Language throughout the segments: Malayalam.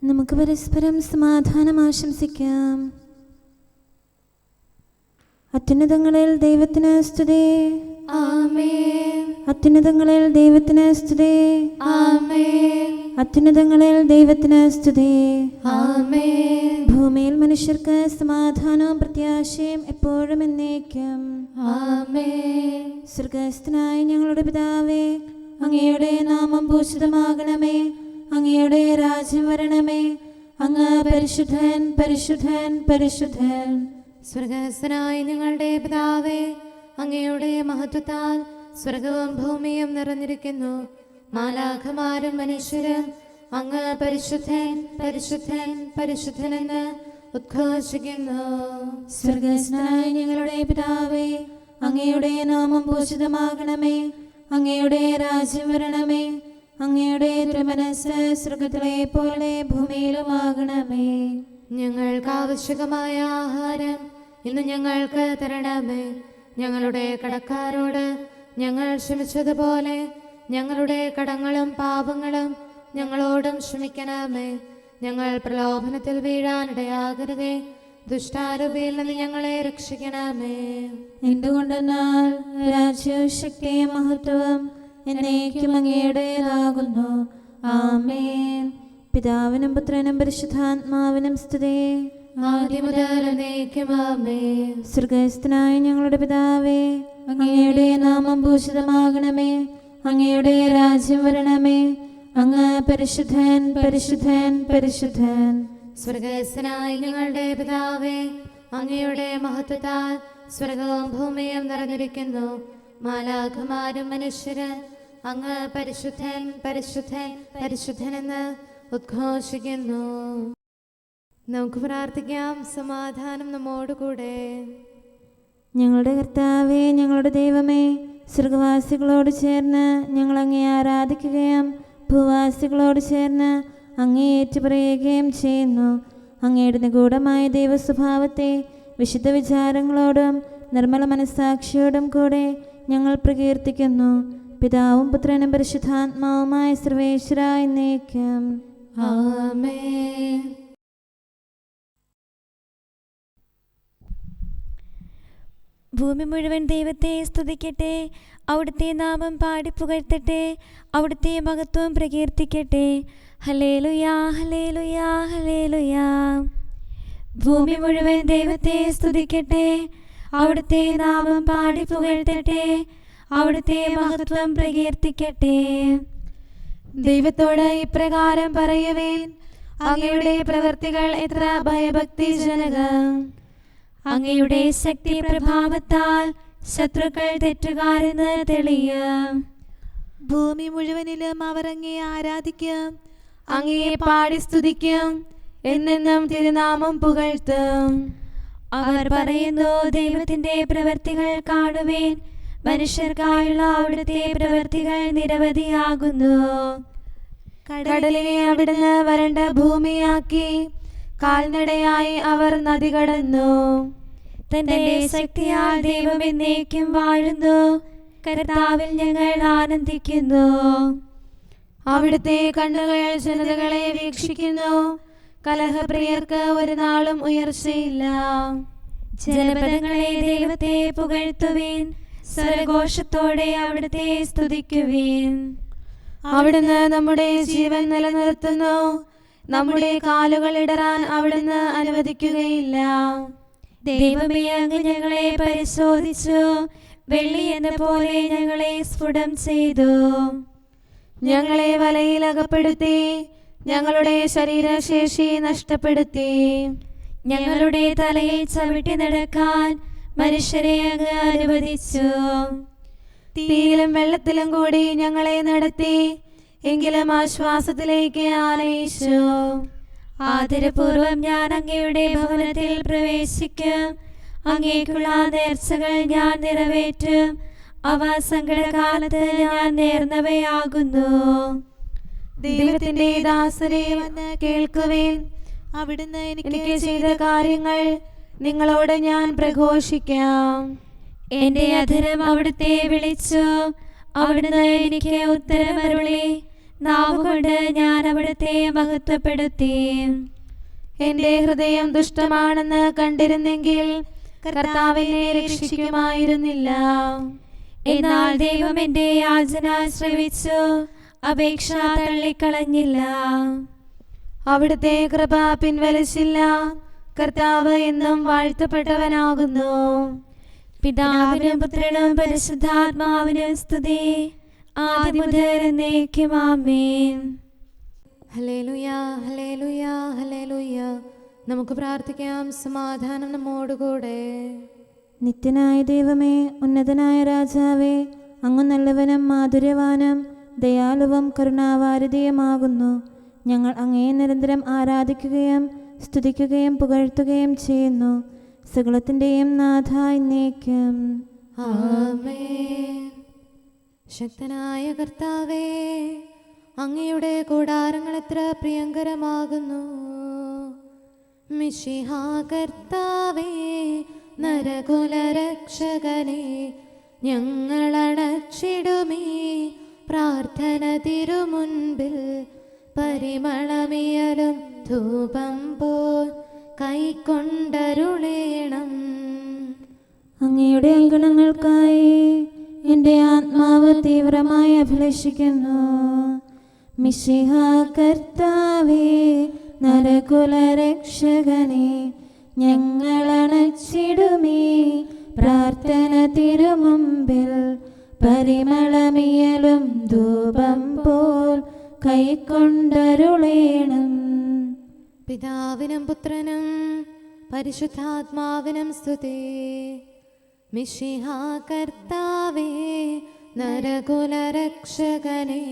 നമുക്ക് പരസ്പരം സമാധാനം ആശംസിക്കാം. അത്യുന്നതങ്ങളിൽ ദൈവത്തിന് സ്തുതി. ആമേൻ. അത്യുന്നതങ്ങളിൽ ദൈവത്തിന് സ്തുതി. ആമേൻ. അത്യുന്നതങ്ങളിൽ ദൈവത്തിന് സ്തുതി. ആമേൻ. ഭൂമിയിൽ മനുഷ്യർക്ക് സമാധാനവും പ്രത്യാശയും എപ്പോഴും എന്നേക്കും. ആമേൻ. സ്വർഗ്ഗസ്ഥനായ ഞങ്ങളുടെ പിതാവേ, അങ്ങയുടെ നാമം പൂജിതമാകണമേ. അങ്ങയുടെ രാജ്യം വരണമേ. അങ്ങ് പരിശുദ്ധൻ, പരിശുദ്ധൻ, പരിശുദ്ധൻ. സ്വർഗ്ഗസ്ഥനായ ഞങ്ങളുടെ പിതാവേ, അങ്ങയുടെ മഹത്വത്താൽ സ്വർഗവും ഭൂമിയും നിറഞ്ഞിരിക്കുന്നു. മാലാഖമാരും മനുഷ്യരും അങ്ങ് പരിശുദ്ധൻ, പരിശുദ്ധൻ, പരിശുദ്ധനെന്ന് ഉദ്ഘോഷിക്കുന്നു. സ്വർഗ്ഗസ്ഥനായ ഞങ്ങളുടെ പിതാവേ, അങ്ങയുടെ നാമം പൂജിതമാകണമേ. അങ്ങയുടെ രാജ്യം വരണമേ. അങ്ങയുടെ തിരുമനസ്സ് സ്വർഗ്ഗത്തിലെ പോലെ ഭൂമിയിലുമാകണമേ. ഞങ്ങൾക്ക് ആവശ്യമായ ആഹാരം ഇന്ന് ഞങ്ങൾക്ക് തരണമേ. ഞങ്ങളുടെ കടക്കാരോട് ഞങ്ങൾ ക്ഷമിച്ചതുപോലെ ഞങ്ങളുടെ കടങ്ങളും പാപങ്ങളും ഞങ്ങളോടും ക്ഷമിക്കണമേ. ഞങ്ങൾ പ്രലോഭനത്തിൽ വീഴാനിടയാകരുതേ. ദുഷ്ടാരൂപിയിൽ നിന്ന് ഞങ്ങളെ രക്ഷിക്കണമേ. എന്തുകൊണ്ടെന്നാൽ രാജ്യവും ശക്തിയും മഹത്വവും എന്നേക്കും അങ്ങയുടേതാകുന്നു. ആമേൻ. പിതാവിനും പുത്രനും പരിശുദ്ധാത്മാവിനും സ്തുതി. ആദ്യം മുതൽ എന്നേക്കും ആമേൻ. സ്വർഗ്ഗസ്ഥനായ ഞങ്ങളുടെ പിതാവേ, അങ്ങയുടെ നാമം പൂജിതമാകണമേ. അങ്ങയുടെ രാജ്യം വരണമേ. അങ്ങ് പരിശുദ്ധൻ, പരിശുദ്ധൻ, പരിശുദ്ധൻ. സ്വർഗ്ഗസ്ഥനായ ഞങ്ങളുടെ പിതാവേ, അങ്ങയുടെ മഹത്വത്താൽ സ്വർഗവും ഭൂമിയും നിറഞ്ഞിരിക്കുന്നു. മാലാഖമാരും മനുഷ്യരും അങ്ങ് പരിശുദ്ധൻ, പരിശുദ്ധൻ, പരിശുദ്ധനെന്ന് ഉദ്ഘോഷിക്കുന്നു. നമുക്ക് പ്രാർത്ഥിക്കാം. സമാധാനം നമ്മോടുകൂടെ. ഞങ്ങളുടെ കർത്താവേ, ഞങ്ങളുടെ ദൈവമേ, സ്വർഗവാസികളോട് ചേർന്ന് ഞങ്ങൾ അങ്ങേ ആരാധിക്കുകയും ഭൂവാസികളോട് ചേർന്ന് അങ്ങേ ഏറ്റുപറയുകയും ചെയ്യുന്നു. അങ്ങയുടെ നിഗൂഢമായ ദൈവസ്വഭാവത്തെ വിശുദ്ധ വിചാരങ്ങളോടും നിർമ്മല മനസ്സാക്ഷിയോടും കൂടെ ഞങ്ങൾ പ്രകീർത്തിക്കുന്നു. പിതാവും പുത്രനും പരിശുദ്ധാത്മാവുമായ സർവേശ്വര എന്നേക്കും. ആമേൻ. ഭൂമി മുഴുവൻ ദൈവത്തെ സ്തുതിക്കട്ടെ. അവിടുത്തെ നാമം പാടി പുകഴ്ത്തട്ടെ. അവിടുത്തെ മഹത്വം പ്രകീർത്തിക്കട്ടെ. ഹല്ലേലൂയാ, ഹല്ലേലൂയാ, ഹല്ലേലൂയാ. ഭൂമി മുഴുവൻ ദൈവത്തെ സ്തുതിക്കട്ടെ. അവിടുത്തെ നാമം പാടി പുകഴ്ത്തട്ടെ. അവിടുത്തെ മഹത്വം പ്രകീർത്തിക്കട്ടെ. ദൈവത്തോട് ഇപ്രകാരം പറയുവേൻ, അങ്ങയുടെ പ്രവൃത്തികൾ എത്ര ഭയഭക്തിജനകം. അങ്ങയുടെ ശക്തി പ്രഭാവത്താൽ ശത്രുക്കൾ തെറ്റുകാരെന്ന് തെളിയും. ഭൂമി മുഴുവനിലും അവർ അങ്ങയെ ആരാധിക്കും. അങ്ങയെ പാടി സ്തുതിക്കും. എന്നെന്നും തിരുനാമം പുകഴ്ത്തും. അവർ പറയുന്നു, ദൈവത്തിന്റെ പ്രവൃത്തികൾ കാണുവേൻ. മനുഷ്യർക്കായുള്ള അവിടുത്തെ പ്രവൃത്തികൾ നിരവധിയാകുന്നു. കടലിനെ അവിടുന്ന് വരണ്ട ഭൂമിയാക്കി. കാൽനടയായി അവർ നദി കടന്നു. തന്റെ ശക്തിയാൽ ദൈവം എന്നേക്കും വാഴുന്നു. കർത്താവിൽ ഞങ്ങൾ ആനന്ദിക്കുന്നു. അവിടുത്തെ കണ്ണുകൾ ജനതകളെ വീക്ഷിക്കുന്നു. കലഹപ്രിയർക്ക് ഒരു നാളും ഉയർച്ചയില്ല. ജനപദങ്ങളെ ദൈവത്തെ പുകഴ്ത്തുവിൻ. സ്വരഘോഷത്തോടെ അവിടുത്തെ സ്തുതിക്കുവിൻ. അവിടുന്ന് നമ്മുടെ ജീവൻ നിലനിർത്തുന്നു. നമ്മുടെ കാലുകൾ ഇടറാൻ അവിടുന്ന് അനുവദിക്കുകയില്ല. ദൈവമേ, അങ്ങ് ഞങ്ങളെ പരിശോധിച്ചു. വെള്ളി എന്ന പോലെ ഞങ്ങളെ സ്ഫുടം ചെയ്തു. ഞങ്ങളെ വലയിൽ അകപ്പെടുത്തി. ഞങ്ങളുടെ ശരീരശേഷി നഷ്ടപ്പെടുത്തി. ഞങ്ങളുടെ തലയിൽ ചവിട്ടി നടക്കാൻ മനുഷ്യരെ അങ്ങ് അനുവദിച്ചു. തീയിലും വെള്ളത്തിലും കൂടി ഞങ്ങളെ നടത്തി. എങ്കിലും ആശ്വാസത്തിലേക്ക് ആനയിച്ചു. ആദരപൂർവം ഞാൻ അങ്ങയുടെ ഭവനത്തിൽ പ്രവേശിക്കും. അങ്ങേക്കുള്ള നേർച്ചകൾ ഞാൻ നിറവേറ്റും. അവ സങ്കടകാലത്ത് ഞാൻ നേർന്നവയാകുന്നു. ദൈവത്തിന്റെ ദാസരെ വന്ന് കേൾക്കുവേൻ. അവിടുന്ന് എനിക്ക് ചെയ്ത കാര്യങ്ങൾ നിങ്ങളോട് ഞാൻ പ്രഘോഷിക്കാം. എന്റെ അധരം അവിടുത്തെ വിളിച്ചു. അവിടുന്ന് എനിക്ക് ഉത്തരമരുളി. നാവുകൊണ്ട് ഞാൻ അവിടുത്തെ മഹത്വപ്പെടുത്തി. എന്റെ ഹൃദയം ദുഷ്ടമാണെന്ന് കണ്ടിരുന്നെങ്കിൽ കർത്താവിനെ രക്ഷിക്കുമായിരുന്നില്ല. എന്നാൽ ദൈവം എന്റെ യാചന ശ്രവിച്ചു, അപേക്ഷ തള്ളിക്കളഞ്ഞില്ല. അവിടുത്തെ കൃപ പിൻവലിച്ചില്ല. കർത്താവ് എന്നും വാഴ്ത്തപ്പെട്ടവനാകുന്നു. പിതാവിനും പുത്രനും പരിശുദ്ധാത്മാവിനും സ്തുതി, ആദ്യം മുതൽ എന്നേക്കും ആമേൻ. Hallelujah, hallelujah, hallelujah. നമുക്ക് പ്രാർത്ഥിക്കാം. സമാധാനം നമ്മോടുകൂടെ. നിത്യനായ ദൈവമേ, ഉന്നതനായ രാജാവേ, അങ്ങ് നല്ലവനും മാധുര്യവാനും ദയാലുവും കരുണാവാരിധിയുമാകുന്നു. ഞങ്ങൾ അങ്ങയെ നിരന്തരം ആരാധിക്കുകയും സ്തുതിക്കുകയും പുകഴ്ത്തുകയും ചെയ്യുന്നു. സകലത്തിൻ്റെയും നാഥ എന്നേക്കും ആമേൻ. ശക്തനായ കർത്താവേ, അങ്ങയുടെ കൂടാരങ്ങൾ എത്ര പ്രിയങ്കരമാകുന്നു. മിശിഹാ കർത്താവേ, നരകുലരക്ഷകനെ, ഞങ്ങളണച്ചിടുമീ പ്രാർത്ഥന തിരുമുൻപിൽ. പരിമളമിയലും ധൂപം പോൽ കൈക്കൊണ്ടരുളേണം. അങ്ങയുടെ അങ്കണങ്ങൾക്കായി എൻ്റെ ആത്മാവ് തീവ്രമായി അഭിലഷിക്കുന്നു. മിശിഹാ കർത്താവേ, നരകുലരക്ഷകനെ, ഞങ്ങളണച്ചിടുമീ പ്രാർത്ഥന തിരുമുമ്പിൽ. പരിമളമിയലും ധൂപം പോൽ കൈക്കൊണ്ടരുളേണം. പിതാവിനും പുത്രനും പരിശുദ്ധാത്മാവിനും സ്തുതി. മിശിഹാ കർത്താവേ, നരകുലരക്ഷകനെ,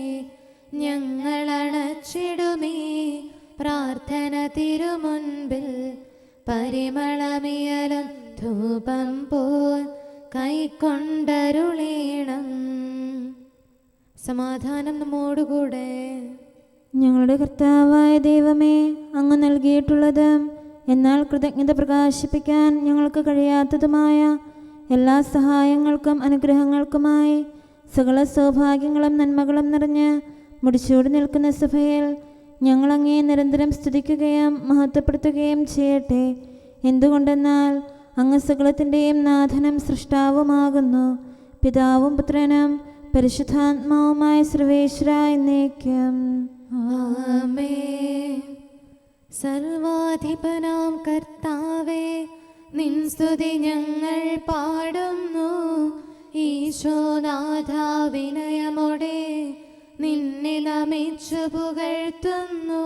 ഞങ്ങളണച്ചിടുമീ പ്രാർത്ഥന തിരുമുൻപിൽ. പരിമളമിയലും ധൂപം പോൽ കൈക്കൊണ്ടരുളേണം. സമാധാനം നമ്മോടുകൂടെ. ഞങ്ങളുടെ കർത്താവായ ദൈവമേ, അങ്ങ് നൽകിയിട്ടുള്ളതും എന്നാൽ കൃതജ്ഞത പ്രകാശിപ്പിക്കാൻ ഞങ്ങൾക്ക് കഴിയാത്തതുമായ എല്ലാ സഹായങ്ങൾക്കും അനുഗ്രഹങ്ങൾക്കുമായി സകല സൗഭാഗ്യങ്ങളും നന്മകളും നിറഞ്ഞ് മുടിച്ചൂടി നിൽക്കുന്ന സഭയിൽ ഞങ്ങൾ അങ്ങയെ നിരന്തരം സ്തുതിക്കുകയും മഹത്വപ്പെടുത്തുകയും ചെയ്യട്ടെ. എന്തുകൊണ്ടെന്നാൽ അങ്ങ് സകലത്തിൻ്റെയും നാഥനും സൃഷ്ടാവുമാകുന്നു. പിതാവും പുത്രനും പരിശുദ്ധാത്മാവുമായ സർവേശ്വര എന്നേക്കും ആമേൻ. സർവാധിപനാം കർത്താവേ, നിൻ സ്തുതി ഞങ്ങൾ പാടുന്നു. ഈശോനാഥ, വിനയമോടെ നിന്നെ നമിച്ചു പുകഴ്ത്തുന്നു.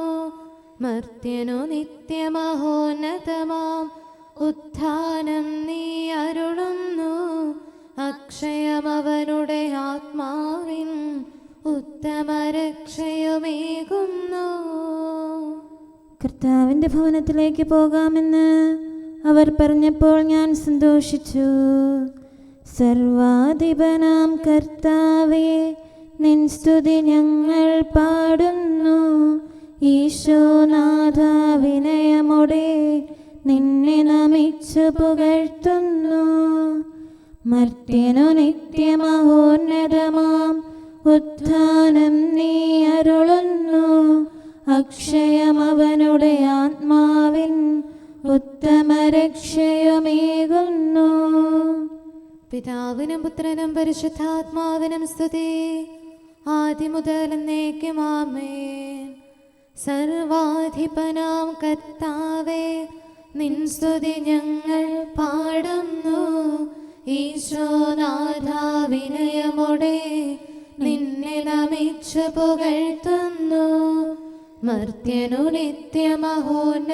മർത്യനു നിത്യമഹോന്നതമാം ഉത്ഥാനം നീ അരുളുന്നു. അക്ഷയമവനുടെ ആത്മാവിൻ ഉത്തമരക്ഷയുമേകുന്നു. കർത്താവിൻ്റെ ഭവനത്തിലേക്ക് പോകാമെന്ന് അവർ പറഞ്ഞപ്പോൾ ഞാൻ സന്തോഷിച്ചു. സർവാധിപനാം കർത്താവേ, നിൻ സ്തുതി ഞങ്ങൾ പാടുന്നു. ഈശോനാഥ, വിനയമോടെ നിന്നെ നമിച്ചു പുകഴ്ത്തുന്നു. മർത്യനു നിത്യമഹോന്നതമാം ഉത്ഥാനം നീ അരുളുന്നു. അക്ഷയമവനുടെ ആത്മാവിൻ ഉത്തമരക്ഷയുമേകുന്നു. പിതാവിനും പുത്രനും പരിശുദ്ധാത്മാവിനും സ്തുതി, ആദ്യം മുതൽ എന്നേക്കും ആമേൻ. സർവാധിപനാം കർത്താവേ, നിൻ സ്തുതി ഞങ്ങൾ പാടുന്നു. ഈശോനാഥ, വിനയമോടെ നിന്നെ നമിച്ചു പുകഴ്ത്തുന്നു. മർത്യനു നിത്യമഹോന്നതമാം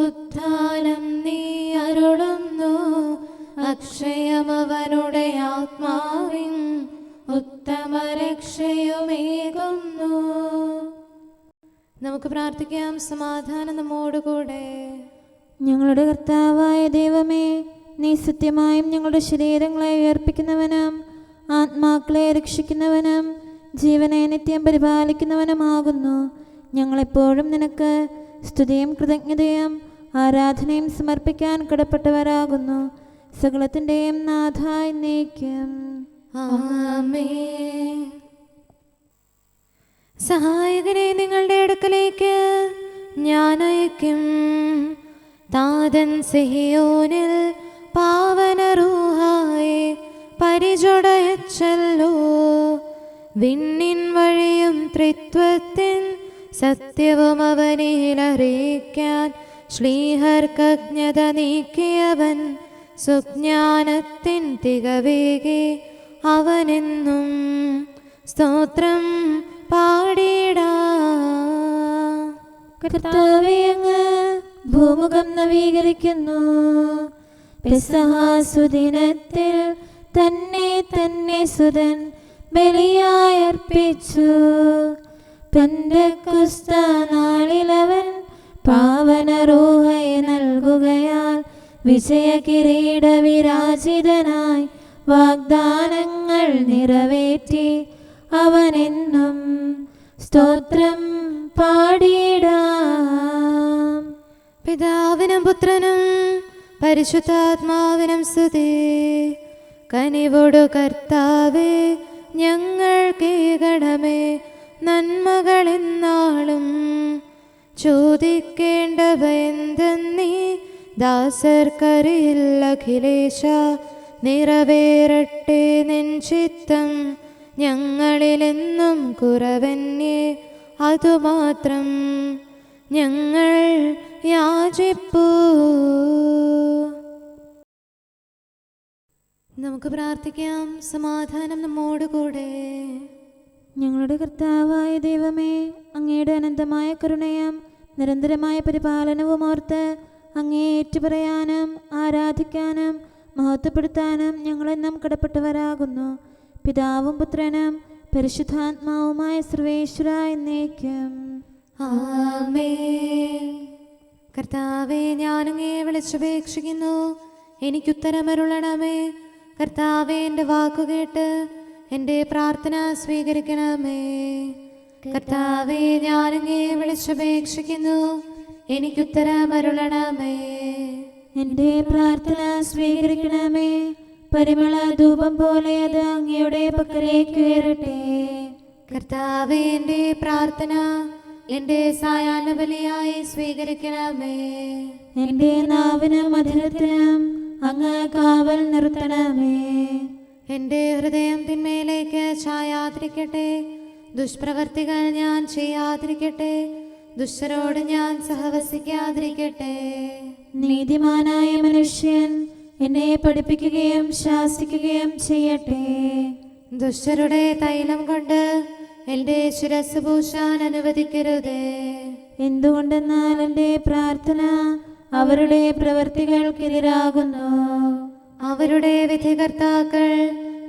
ഉത്ഥാനം നീ അരുളുന്നു. അക്ഷയമവനുടെ ആത്മാവിൻ ഉത്തമരക്ഷയുമേകുന്നു. നമുക്ക് പ്രാർത്ഥിക്കാം. സമാധാനം നമ്മോടുകൂടെ. ഞങ്ങളുടെ കർത്താവായ ദൈവമേ, നീ സത്യമായും ഞങ്ങളുടെ ശരീരങ്ങളെ ഉയർപ്പിക്കുന്നവനും ആത്മാക്കളെ രക്ഷിക്കുന്നവനും ജീവനെ നിത്യം പരിപാലിക്കുന്നവനുമാകുന്നു. ഞങ്ങളെപ്പോഴും നിനക്ക് സ്തുതിയും കൃതജ്ഞതയും ആരാധനയും സമർപ്പിക്കാൻ കടപ്പെട്ടവരാകുന്നു. സകലത്തിൻ്റെയും നാഥ എന്നേക്കും ആമേൻ. സഹായകനെ നിങ്ങളുടെ അടുക്കലേക്ക് ഞാൻ അയക്കും. താതൻ സിഹിയോനിൽ പാവന റൂഹായെ പരിചൊടയച്ചല്ലോ. വിണ്ണിൻ വഴിയും ത്രിത്വത്തിൻ സത്യവും അവനിൽ അറിയിക്കാൻ ശ്ലീഹർക്കജ്ഞത നീക്കിയവൻ. സുജ്ഞാനത്തിൻ തികവേകി അവനെന്നും സ്തോത്രം പാടിടാം. കർത്താവേ, അങ്ങ് ഭൂമുഖം നവീകരിക്കുന്നു. പെസഹാസുദിനത്തിൽ തന്നെ സുതൻ ബലിയായി അർപ്പിച്ചു. പെന്തക്കോസ്ത നാളിലവൻ പാവന റൂഹയെ നൽകുകയാൽ വിജയ കിരീട വിരാജിതനായി വാഗ്ദാനങ്ങൾ നിറവേറ്റി അവനെന്നും സ്തോത്രം പാടിടാം. പിതാവിനും പുത്രനും പരിശുദ്ധാത്മാവിനും സ്തുതി. കനിവോടു കർത്താവേ, ഞങ്ങൾ കേൾക്കണമേ. നന്മകളെന്നാളും ചോദിക്കേണ്ടവ എന്തെന്നീ ദാസർക്കറിയില്ല. അഖിലേശ, നിറവേറട്ടെ നിൻ ചിത്തം. ഞങ്ങളിലെന്നും കുറവന്യേ അതുമാത്രം ഞങ്ങൾ യാചിപ്പൂ. നമുക്ക് പ്രാർത്ഥിക്കാം. സമാധാനം നമ്മോട് കൂടെ. ഞങ്ങളുടെ കർത്താവായ ദൈവമേ, അങ്ങയുടെ അനന്തമായ കരുണയും നിരന്തരമായ പരിപാലനവും ഓർത്ത് അങ്ങയെ ഏറ്റുപറയാനും ആരാധിക്കാനും മഹത്വപ്പെടുത്താനും ഞങ്ങളെന്നും കടപ്പെട്ടവരാകുന്നു. പിതാവും പുത്രനും പരിശുദ്ധാത്മാവുമായ സർവേശ്വര എന്നേക്കും. ആമേൻ. കർത്താവേ, ഞാനങ്ങയെ വിളിച്ചപേക്ഷിക്കുന്നു, എനിക്കുത്തരമരുളണമേ. കർത്താവേ, എൻ്റെ വാക്കുകേട്ട് എൻ്റെ പ്രാർത്ഥന സ്വീകരിക്കണമേ. കർത്താവേ, ഞാനങ്ങയെ വിളിച്ചപേക്ഷിക്കുന്നു, എനിക്കുത്തരമരുളണമേ. എൻ്റെ പ്രാർത്ഥന സ്വീകരിക്കണമേ. പരിമള ധൂപം പോലെ അത് അങ്ങയുടെ പക്കലേക്ക് ഉയരട്ടെ. കർത്താവേ, എൻ്റെ പ്രാർത്ഥന എൻ്റെ സായാഹ്ന ബലിയായി സ്വീകരിക്കണമേ. എൻ്റെ നാവിനും മധുരത്തിനും അങ്ങ് കാവൽ നിർത്തണമേ. എൻ്റെ ഹൃദയം തിന്മയിലേക്ക് ചായാതിരിക്കട്ടെ. ദുഷ്പ്രവർത്തികൾ ഞാൻ ചെയ്യാതിരിക്കട്ടെ. ദുഷ്ടരോട് ഞാൻ സഹവസിക്കാതിരിക്കട്ടെ. നീതിമാനായ മനുഷ്യൻ എന്നെ പഠിപ്പിക്കുകയും ശാസിക്കുകയും ചെയ്യട്ടെ. ദുഷ്ടരുടെ തൈലം കൊണ്ട് എൻ്റെ ശിരസ് പൂശാൻ അനുവദിക്കരുതേ. എന്തുകൊണ്ടെന്നാൽ എൻ്റെ പ്രാർത്ഥന അവരുടെ പ്രവൃത്തികൾക്കെതിരാകുന്നു. അവരുടെ വിധികർത്താക്കൾ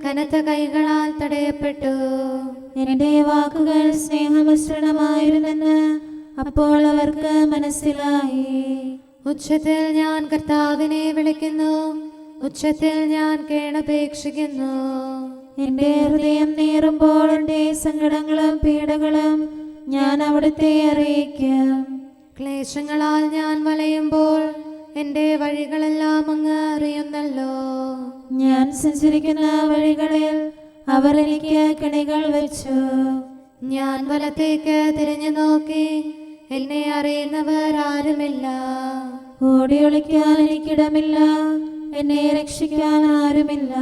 കനത്ത കൈകളാൽ തടയപ്പെട്ടു. എൻ്റെ വാക്കുകൾ സ്നേഹമിശ്രണമായിരുന്നെന്ന് അപ്പോൾ അവർക്ക് മനസ്സിലായി. ഉച്ചത്തിൽ ഞാൻ കർത്താവിനെ വിളിക്കുന്നു, ഉച്ചത്തിൽ ഞാൻ കേണപേക്ഷിക്കുന്നു. എൻ്റെ ഹൃദയം നീറുമ്പോൾ എൻ്റെ സങ്കടങ്ങളും പീഡകളും ഞാൻ അവിടുത്തെ അറിയിക്കും. ക്ലേശങ്ങളാൽ ഞാൻ വലയുമ്പോൾ എൻ്റെ വഴികളെല്ലാം അങ്ങ് അറിയുന്നല്ലോ. ഞാൻ സഞ്ചരിക്കുന്ന വഴികളിൽ അവർ എനിക്ക് കെണികൾ വെച്ചു. ഞാൻ വലത്തേക്ക് തിരിഞ്ഞു നോക്കി, എന്നെ അറിയുന്നവർ ആരുമില്ല. ഓടി ഒളിക്കാൻ എനിക്കിടമില്ല, എന്നെ രക്ഷിക്കാൻ ആരുമില്ല.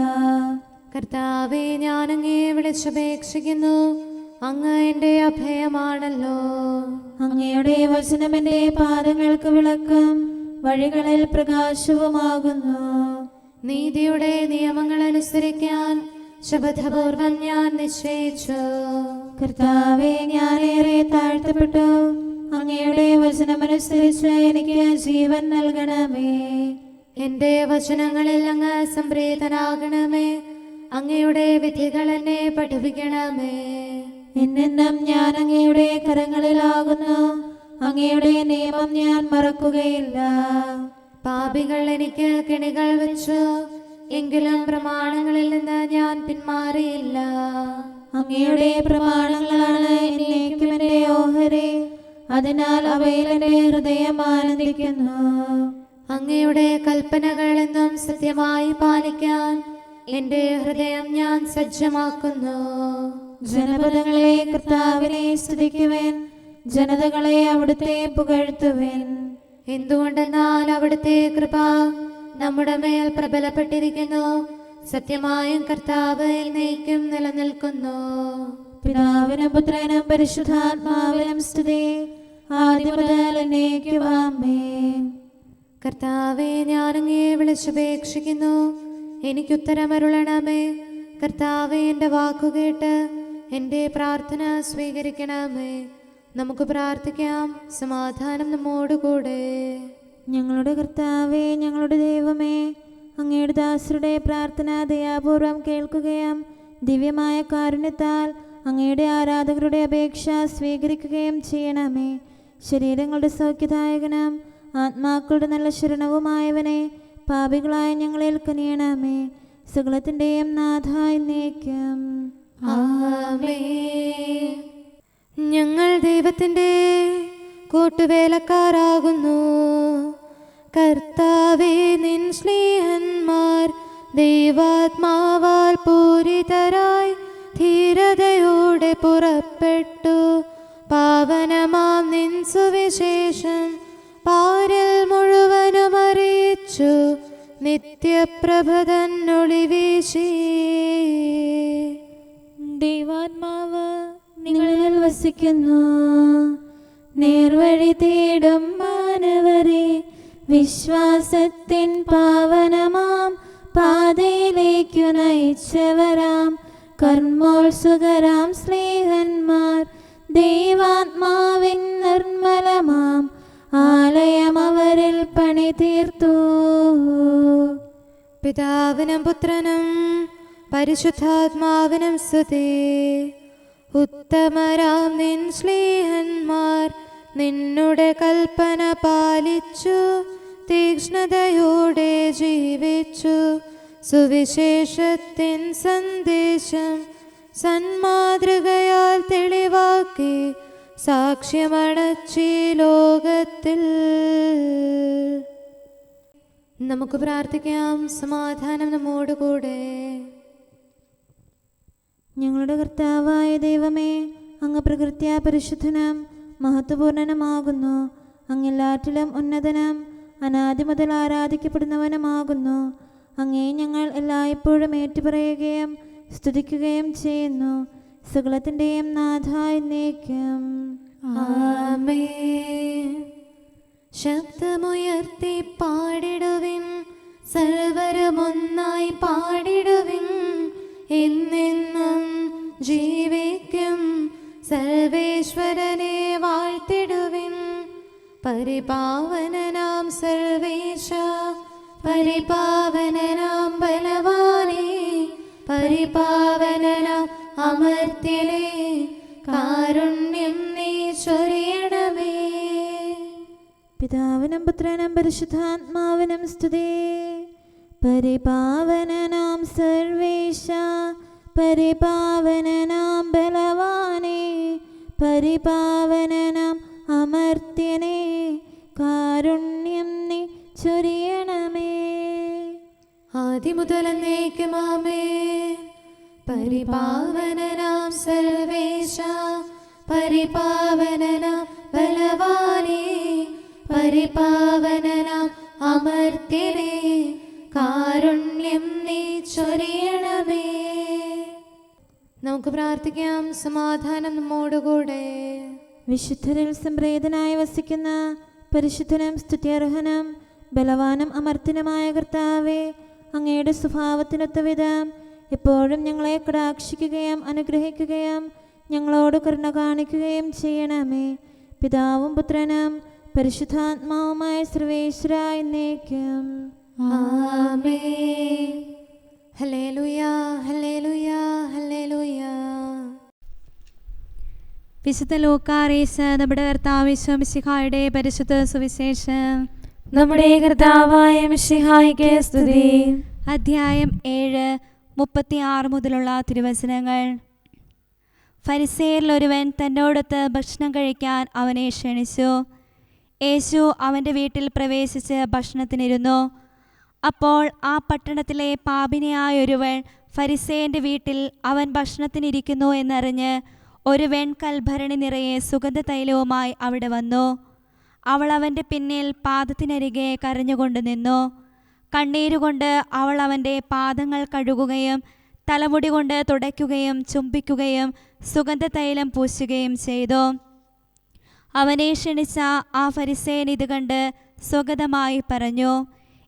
കർത്താവേ, ഞാൻ അങ്ങയെ വിളിച്ചപേക്ഷിക്കുന്നു, അങ്ങ് എൻ്റെ അഭയമാണല്ലോ. അങ്ങയുടെ വചനം എൻ്റെ പാദങ്ങൾക്ക് വിളക്കും വഴികളിൽ പ്രകാശവുമാകുന്നു. നീതിയുടെ നിയമങ്ങൾ അനുസരിക്കാൻ ശപഥപൂർവം ഞാൻ നിശ്ചയിച്ചു. കർത്താവേ, ഞാനേറെ താഴ്ത്തപ്പെട്ടു. അങ്ങയുടെ വചനമനുസരിച്ച് എനിക്ക് ജീവൻ നൽകണമേ. എൻ്റെ വചനങ്ങളിൽ അങ്ങ് സംപ്രീതനാകണമേ. അങ്ങയുടെ വിധികൾ എന്നെ പഠിപ്പിക്കണമേ. എന്നെന്നും ഞാൻ അങ്ങയുടെ കരങ്ങളിലാകുന്നു. അങ്ങയുടെ നിയമം ഞാൻ മറക്കുകയില്ല. പാപികൾ എനിക്ക് കെണികൾ വെച്ചു, എങ്കിലും പ്രമാണങ്ങളിൽ നിന്ന് ഞാൻ പിന്മാറിയില്ല. അങ്ങയുടെ പ്രമാണങ്ങളാണ് എന്നേക്കും എൻ്റെ ഓഹരി, അതിനാൽ അവയിൽ എൻ്റെ ഹൃദയം ആനന്ദിക്കുന്നു. അങ്ങയുടെ കൽപ്പനകൾ എന്നും സത്യമായി പാലിക്കാൻ എൻ്റെ ഹൃദയം ഞാൻ സജ്ജമാക്കുന്നു. ജനപദങ്ങളെ കർത്താവിനെ സ്തുതിക്കുവേൻ, ജനതകളെ അവിടുത്തെ പുകഴ്ത്തുവേൻ. എന്തുകൊണ്ടെന്നാൽ അവിടുത്തെ കൃപ നമ്മുടെ മേൽ പ്രബലപ്പെട്ടിരിക്കുന്നു. സത്യമായും കർത്താവ് എന്നേക്കും നിലനിൽക്കുന്നു. പിതാവിനും പുത്രനും പരിശുദ്ധാത്മാവിനും സ്തുതി, ആദ്യം മുതൽ എന്നേക്കും ആമേൻ. കർത്താവെ, ഞാൻ അങ്ങയെ വിളിച്ചപേക്ഷിക്കുന്നു, എനിക്കുത്തരമരുളണമേ. കർത്താവെ, എൻ്റെ വാക്കുകേട്ട് എൻ്റെ പ്രാർത്ഥന സ്വീകരിക്കണമേ. നമുക്ക് പ്രാർത്ഥിക്കാം. സമാധാനം നമ്മോടുകൂടെ. ഞങ്ങളുടെ കർത്താവേ, ഞങ്ങളുടെ ദൈവമേ, അങ്ങയുടെ ദാസരുടെ പ്രാർത്ഥന ദയാപൂർവം കേൾക്കുകയും ദിവ്യമായ കാരുണ്യത്താൽ അങ്ങയുടെ ആരാധകരുടെ അപേക്ഷ സ്വീകരിക്കുകയും ചെയ്യണമേ. ശരീരങ്ങളുടെ സൗഖ്യദായകനും ആത്മാക്കളുടെ നല്ല ശരണവുമായവനെ, പാപികളായ ഞങ്ങളിൽ കനിയണമേ. സകലത്തിൻ്റെയും നാഥ എന്നേക്കും ആമേൻ. ഞങ്ങൾ ദൈവത്തിൻ്റെ കൂട്ടുവേലക്കാരാകുന്നു. കർത്താവേ, നിൻ സ്നേഹന്മാർ ദൈവാത്മാവാൽ പൂരിതരായി ധീരതയോടെ പുറപ്പെട്ടു. പാവനമാം നിൻ സുവിശേഷം പാരിൽ മുഴുവനും അറിയിച്ചു. നിത്യപ്രഭ തന്നൊളി വീശി. ദൈവാത്മാവ് നിങ്ങളിൽ വസിക്കുന്നു. നേർവഴി തേടും മാനവരെ, വിശ്വാസത്തിൻ പാവനമാം പാതയിലേക്കു നയിച്ചവരാം കർമ്മോത്സുകരാം സ്നേഹന്മാർ ദൈവാത്മാവിൻ നിർമ്മലമാം ആലയം അവരിൽ പണി തീർത്തു. പിതാവിനും പുത്രനും പരിശുദ്ധാത്മാവിനും സ്തുതി. ഉത്തമരാം നിൻ സ്നേഹന്മാർ നിന്നുടെ കൽപ്പന പാലിച്ചു. തീക്ഷ്ണതയോടെ ജീവിച്ചു. സുവിശേഷത്തിൻ സന്ദേശം സന്മാതൃകയാൽ തെളിവാക്കി സാക്ഷ്യമണച്ചി ലോകത്തിൽ. നമുക്ക് പ്രാർത്ഥിക്കാം. സമാധാനം നമ്മോടുകൂടെ. ഞങ്ങളുടെ കർത്താവായ ദൈവമേ, അങ്ങ് പ്രകൃത്യാ പരിശുദ്ധനും മഹത്വപൂർണനുമാകുന്നു. അങ്ങെല്ലാറ്റിലും ഉന്നതനും അനാദി മുതൽ ആരാധിക്കപ്പെടുന്നവനുമാകുന്നു. അങ്ങേ ഞങ്ങൾ എല്ലായ്പ്പോഴും ഏറ്റുപറയുകയും സ്തുതിക്കുകയും ചെയ്യുന്നു. സകലത്തിൻ്റെയും നാഥ എന്നേക്കും ആമേൻ. ശബ്ദമുയർത്തി പാടിടുവിൻ, സർവരും ഒന്നായി പാടിടുവിൻ. എന്നെന്നും ജീവിക്കും സർവേശ്വരനെ വാഴ്ത്തിടുവിൻ. പരിപാവനനാം സർവേശ, പരിപാവനനാം ബലവാനേ, പരിപാവനനാം അമർത്യനേ, കാരുണ്യം നീ ചൊരിയണമേ. പിതാവിനും പുത്രനും പരിശുദ്ധാത്മാവിനും സ്തുതി. പരിപാവനനാം സർവേശ, പരിപാവനനാം ബലവാനേ, പരിപാവനനാം അമർത്യനേ, കാരുണ്യം നീ ചൊരിയണമേ. ആദിമുതൽ എന്നേക്കും ആമേൻ. പരിപാവനനാം സർവേശ, പരിപാവനനാം ബലവാനേ, പരിപാവനനാം അമർത്യനേ, കാരുണ്യം നീ ചൊരിയണമേ. നമുക്ക് പ്രാർത്ഥിക്കാം. സമാധാനം നമ്മോടുകൂടെ. വിശുദ്ധരിൽ സംപ്രീതനായി വസിക്കുന്ന പരിശുദ്ധനും സ്തുത്യർഹനും ബലവാനും അമർത്യനുമായ കർത്താവേ, അങ്ങയുടെ സ്വഭാവത്തിനൊത്ത വിധം എപ്പോഴും ഞങ്ങളെ കടാക്ഷിക്കുകയും അനുഗ്രഹിക്കുകയും ഞങ്ങളോട് കരുണ കാണിക്കുകയും ചെയ്യണമേ. പിതാവും പുത്രനും പരിശുദ്ധാത്മാവുമായ സർവേശ്വര എന്നേക്കും ആമേൻ. Hallelujah, hallelujah, hallelujah. വിശുദ്ധ ലൂക്കാറീസ് നമ്മുടെ കർത്താവ് മിശിഹായുടെ പരിശുദ്ധ സുവിശേഷം. നമ്മുടെ കർത്താവായ മിശിഹായ്ക്ക് സ്തുതി. അധ്യായം 7 36 മുതലുള്ള തിരുവചനങ്ങൾ. ഫരിസേയരിൽ ഒരുവൻ തന്നോടൊത്ത് ഭക്ഷണം കഴിക്കാൻ അവനെ ക്ഷണിച്ചു. യേശു അവൻ്റെ വീട്ടിൽ പ്രവേശിച്ച് ഭക്ഷണത്തിനിരുന്നു. അപ്പോൾ ആ പട്ടണത്തിലെ പാപിനിയായൊരുവൾ ഫരിസേയൻ്റെ വീട്ടിൽ അവൻ ഭക്ഷണത്തിനിരിക്കുന്നു എന്നറിഞ്ഞ് ഒരു വെൺകൽഭരണി നിറയെ സുഗന്ധതൈലവുമായി അവിടെ വന്നു. അവൾ അവൻ്റെ പിന്നിൽ പാദത്തിനരികെ കരഞ്ഞുകൊണ്ട് നിന്നു. കണ്ണീരുകൊണ്ട് അവൾ അവൻ്റെ പാദങ്ങൾ കഴുകുകയും തലമുടി കൊണ്ട് തുടയ്ക്കുകയും ചുംബിക്കുകയും സുഗന്ധതൈലം പൂശുകയും ചെയ്തു. അവനെ ക്ഷണിച്ച ആ ഫരിസേയൻ ഇത് കണ്ട് സ്വഗതമായി പറഞ്ഞു,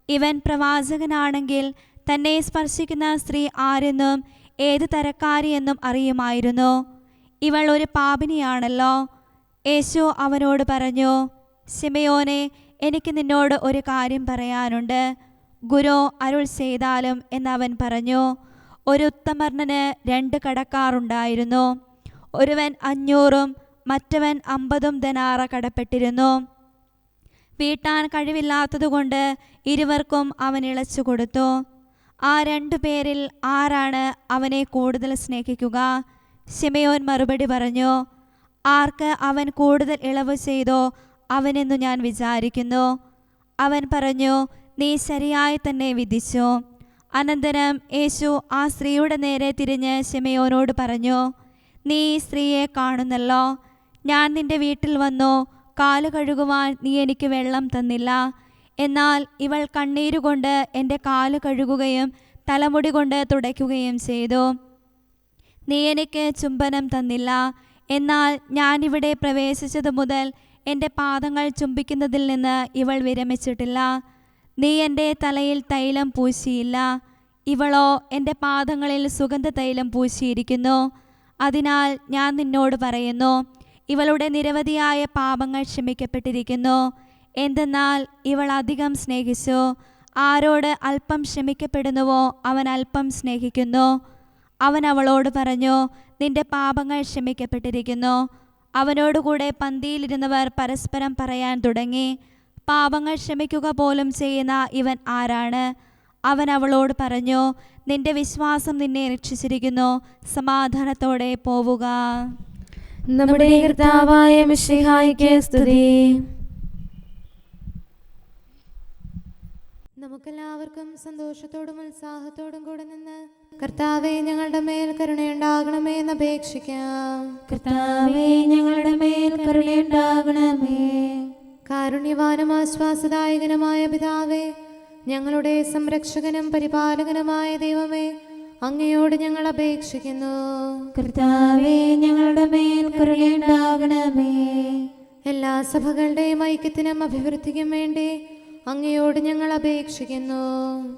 ഇവൻ പ്രവാചകനാണെങ്കിൽ തന്നെ സ്പർശിക്കുന്ന സ്ത്രീ ആരെന്നും ഏത് തരക്കാരിയെന്നും അറിയുമായിരുന്നു. ഇവൾ ഒരു പാപിനിയാണല്ലോ. യേശു അവനോട് പറഞ്ഞു, ശിമയോനെ, എനിക്ക് നിന്നോട് ഒരു കാര്യം പറയാനുണ്ട്. ഗുരു അരുൾ ചെയ്താലും എന്നവൻ പറഞ്ഞു. ഒരു ഉത്തമർണന് 2 കടക്കാർ ഉണ്ടായിരുന്നു. ഒരുവൻ 500 മറ്റവൻ 50 ദനാറ കടപ്പെട്ടിരുന്നു. വീട്ടാൻ കഴിവില്ലാത്തതുകൊണ്ട് ഇരുവർക്കും അവൻ ഇളച്ചു കൊടുത്തു. ആ 2 പേരിൽ ആരാണ് അവനെ കൂടുതൽ സ്നേഹിക്കുക? ശിമയോൻ മറുപടി പറഞ്ഞു, ആർക്ക് അവൻ കൂടുതൽ ഇളവ് ചെയ്തോ അവനെന്നു ഞാൻ വിചാരിക്കുന്നു. അവൻ പറഞ്ഞു, നീ ശരിയായി തന്നെ വിധിച്ചു. അനന്തരം യേശു ആ സ്ത്രീയുടെ നേരെ തിരിഞ്ഞ് ശിമയോനോട് പറഞ്ഞു, നീ ഈ സ്ത്രീയെ കാണുന്നല്ലോ. ഞാൻ നിന്റെ വീട്ടിൽ വന്നു, കാല് കഴുകുവാൻ നീ എനിക്ക് വെള്ളം തന്നില്ല. എന്നാൽ ഇവൾ കണ്ണീരുകൊണ്ട് എൻ്റെ കാല് കഴുകുകയും തലമുടി കൊണ്ട് തുടയ്ക്കുകയും ചെയ്തു. നീ എനിക്ക് ചുംബനം തന്നില്ല. എന്നാൽ ഞാനിവിടെ പ്രവേശിച്ചതു മുതൽ എൻ്റെ പാദങ്ങൾ ചുംബിക്കുന്നതിൽ നിന്ന് ഇവൾ വിരമിച്ചിട്ടില്ല. നീ എൻ്റെ തലയിൽ തൈലം പൂശിയില്ല. ഇവളോ എൻ്റെ പാദങ്ങളിൽ സുഗന്ധതൈലം പൂശിയിരിക്കുന്നു. അതിനാൽ ഞാൻ നിന്നോട് പറയുന്നു, ഇവളുടെ നിരവധിയായ പാപങ്ങൾ ക്ഷമിക്കപ്പെട്ടിരിക്കുന്നു. എന്തെന്നാൽ ഇവൾ അധികം സ്നേഹിച്ചു. ആരോട് അല്പം ക്ഷമിക്കപ്പെടുന്നുവോ അവൻ അല്പം സ്നേഹിക്കുന്നു. അവൻ അവളോട് പറഞ്ഞു, നിന്റെ പാപങ്ങൾ ക്ഷമിക്കപ്പെട്ടിരിക്കുന്നു. അവനോടുകൂടെ പന്തിയിലിരുന്നവർ പരസ്പരം പറയാൻ തുടങ്ങി, പാപങ്ങൾ ക്ഷമിക്കുക പോലും ചെയ്യുന്ന ഇവൻ ആരാണ്? അവൻ അവളോട് പറഞ്ഞു, നിന്റെ വിശ്വാസം നിന്നെ രക്ഷിച്ചിരിക്കുന്നു. സമാധാനത്തോടെ പോവുക. നമ്മുടെ കർത്താവായ മിശിഹായിക്ക് സ്തുതി. നമുക്കെല്ലാവർക്കും സന്തോഷത്തോടും ഉത്സാഹത്തോടും കൂടെ നിന്ന് കർത്താവേ, ഞങ്ങളുടെ മേൽ കരുണയുണ്ടാകണമേ എന്ന് അപേക്ഷിക്കാം. കർത്താവേ, ഞങ്ങളുടെ മേൽ കരുണയുണ്ടാകണമേ. കാരുണ്യവാനും ആശ്വാസദായകനുമായ പിതാവേ, ഞങ്ങളുടെ സംരക്ഷകനും പരിപാലകനുമായ ദൈവമേ, അങ്ങയോട് ഞങ്ങൾ അപേക്ഷിക്കുന്നു. കർത്താവേ, ഞങ്ങളുടെ മേൽ കരുണയുണ്ടാകണമേ. എല്ലാ സഭകളുടെയും ഐക്യത്തിനും അഭിവൃദ്ധിക്കും വേണ്ടി അങ്ങയോട് ഞങ്ങൾ അപേക്ഷിക്കുന്നു.